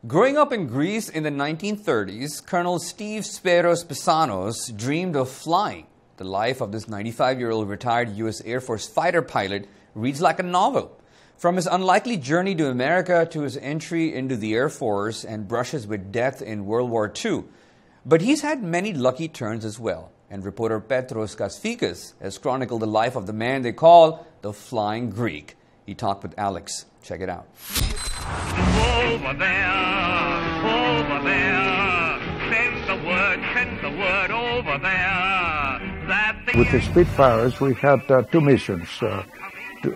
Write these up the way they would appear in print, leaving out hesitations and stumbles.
Growing up in Greece in the 1930s, Colonel Steve Spiros Pisanos dreamed of flying. The life of this 95-year-old retired U.S. Air Force fighter pilot reads like a novel. From his unlikely journey to America to his entry into the Air Force and brushes with death in World War II. But he's had many lucky turns as well. And reporter Petros Kasfikis has chronicled the life of the man they call the Flying Greek. He talked with Alex. Check it out. Over there, send the word over there. With the Spitfires, we had two missions.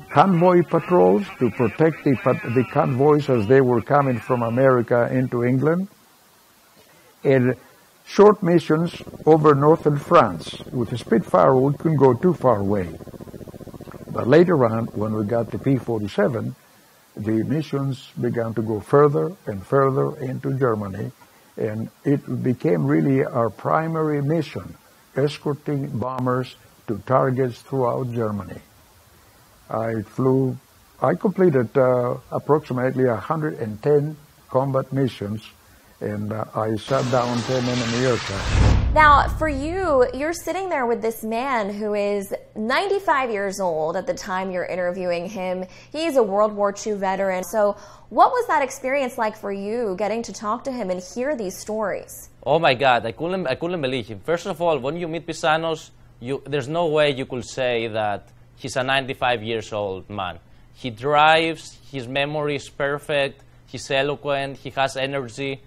Convoy patrols to protect the convoys as they were coming from America into England, and short missions over northern France. With the Spitfire, we couldn't go too far away. But later on, when we got the P-47, the missions began to go further and further into Germany, and it became really our primary mission, escorting bombers to targets throughout Germany. I completed approximately 110 combat missions, and I shot down 10 enemy aircraft. Now, for you, you're sitting there with this man who is 95 years old at the time you're interviewing him. He's a World War II veteran. So what was that experience like for you, getting to talk to him and hear these stories? Oh my God, I couldn't believe him. First of all, when you meet Pisanos, there's no way you could say that he's a 95 years old man. He drives, his memory is perfect, he's eloquent, he has energy.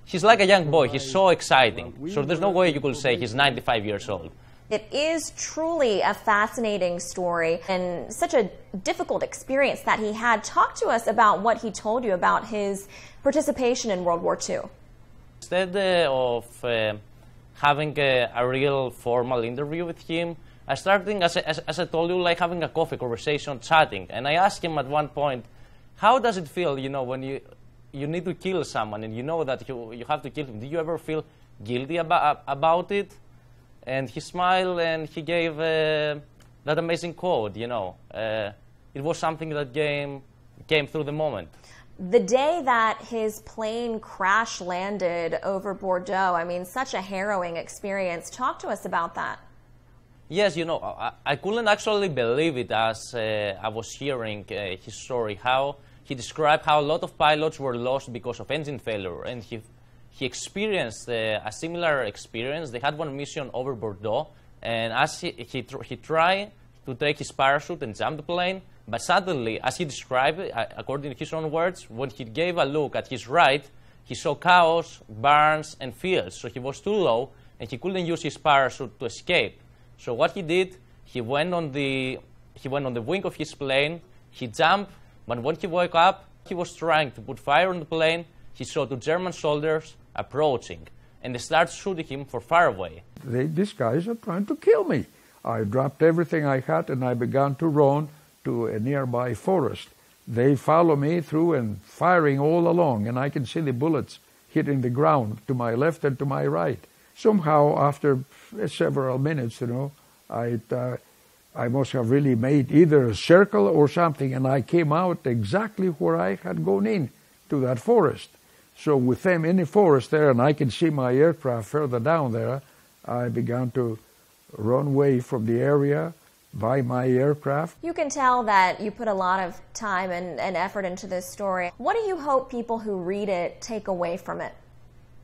He's like a young boy. He's so exciting. So there's no way you could say he's 95 years old. It is truly a fascinating story and such a difficult experience that he had. Talk to us about what he told you about his participation in World War II. Instead of having a real formal interview with him, I started, as I told you, like having a coffee conversation, chatting. And I asked him at one point, how does it feel, when you need to kill someone and you know that you have to kill him? Do you ever feel guilty about it? And he smiled and he gave that amazing quote, It was something that came through the moment. The day that his plane crash landed over Bordeaux, such a harrowing experience. Talk to us about that. Yes, I couldn't actually believe it as I was hearing his story, how he described how a lot of pilots were lost because of engine failure, and he experienced a similar experience. They had one mission over Bordeaux, and as he tried to take his parachute and jump the plane, but suddenly, as he described it, according to his own words, when he gave a look at his right, he saw chaos, burns, and fields. So he was too low, and he couldn't use his parachute to escape. So what he did, he went on the wing of his plane, he jumped. But when he woke up, he was trying to put fire on the plane. He saw two German soldiers approaching, and they started shooting him from far away. These guys are trying to kill me. I dropped everything I had, and I began to run to a nearby forest. They follow me through and firing all along, and I can see the bullets hitting the ground to my left and to my right. Somehow, after several minutes, I must have really made either a circle or something, and I came out exactly where I had gone in to that forest. So with them in the forest there, and I can see my aircraft further down there, I began to run away from the area by my aircraft. You can tell that you put a lot of time and effort into this story. What do you hope people who read it take away from it?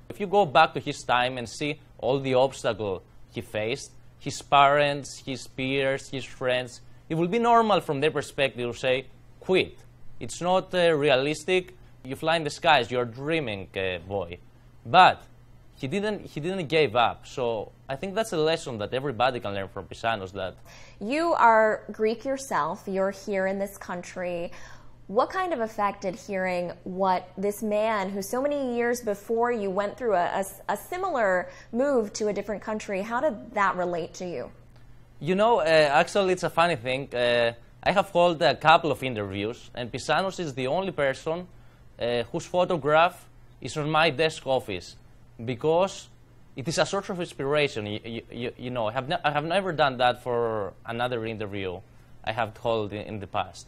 If you go back to his time and see all the obstacles he faced, his parents, his peers, his friends, it will be normal from their perspective to say, quit. It's not realistic. You fly in the skies, you're dreaming, boy. But he didn't give up. So I think that's a lesson that everybody can learn from Pisanos. That you are Greek yourself. You're here in this country. What kind of effect did hearing what this man, who so many years before you went through a similar move to a different country, how did that relate to you? Actually, it's a funny thing. I have held a couple of interviews, and Pisanos is the only person whose photograph is on my desk office, because it is a source of inspiration. I have never done that for another interview I have held in the past.